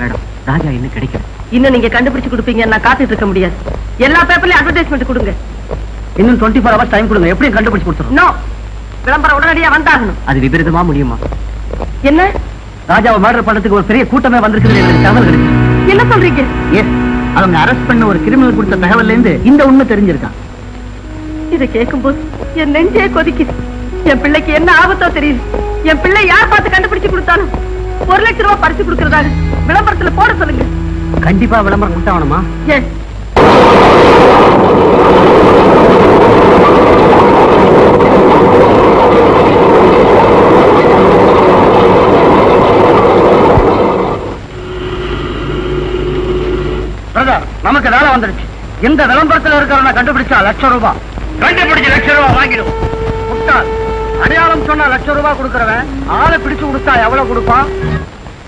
Madam, ராஜா இன்னும் கிடைக்கல. இன்னும் நீங்க கண்டுபிடிச்சு கொடுப்பீங்க, நான் காத்துட்டு இருக்க முடியாது. எல்லா பேப்பர்லயும் அட்வர்டைஸ்மெண்ட் கொடுங்க. இன்னும் 24 hours டைம் கொடுங்க, எப்படியும் கண்டுபிடிச்சு கொடுத்துரும். நோ, விளம்பரம் உடனடியா வந்தாகணும். அது விபரீதமா முடியுமா? என்ன? ராஜாவை மர்டர் பண்றதுக்கு ஒரு பெரிய கூட்டமே வந்திருக்குது, எனக்கு தகவல் கிடைச்சு. என்ன சொல்றீங்க? எஸ், அவங்க அரெஸ்ட் பண்ண ஒரு கிரிமினல் கொடுத்த தகவல்ல இருந்து இந்த உண்மை தெரிஞ்சிருக்கான். இதை கேட்கும்போது என் நெஞ்சே கொதிக்குது. என் பிள்ளைக்கு என்ன ஆபத்தோ தெரியுது. என் பிள்ளை யார் பார்த்து கண்டுபிடிச்சு கொடுத்தாலும் 1 லட்சம் ரூபாய் பறிச்சு கொடுக்கறதாக விளம்பரத்துல போட சொல்லுங்க. கண்டிப்பா விளம்பரம் கொடுத்தாவணுமா? எஸ். நமக்கு வேலை வந்துருச்சு. எந்த விளம்பரத்தில் இருக்கிறவன கண்டுபிடிச்சா ₹1,00,000. கண்டுபிடிச்சு ₹1,00,000 வாங்கிடும். முட்டாள், அடையாளம் சொன்னா ₹1,00,000 கொடுக்கறவன் ஆளை பிடிச்சு கொடுத்தா எவ்வளவு கொடுப்பான்?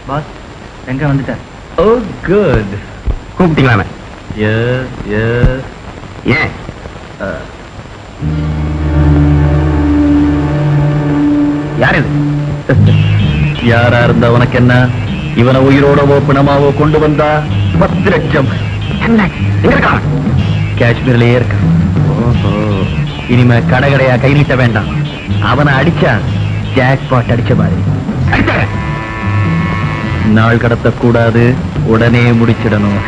பாஸ் எங்க வந்துட்டார்? ஓ குட். கூப்பிட்டீங்களாமே? ஏன் யார் இது? யாரா இருந்தா உனக்கு என்ன? இவனை உயிரோடவோ பிணமாவோ கொண்டு வந்தா 10 லட்சம். காஷ்மீர்லயே இருக்க. இனிமே கடையா கை நீட்ட வேண்டாம். அவனை அடிச்சா ஜாக்பாட் அடிச்ச மாதிரி. நாள் கடத்தக்கூடாது, உடனே முடிச்சிடணும்.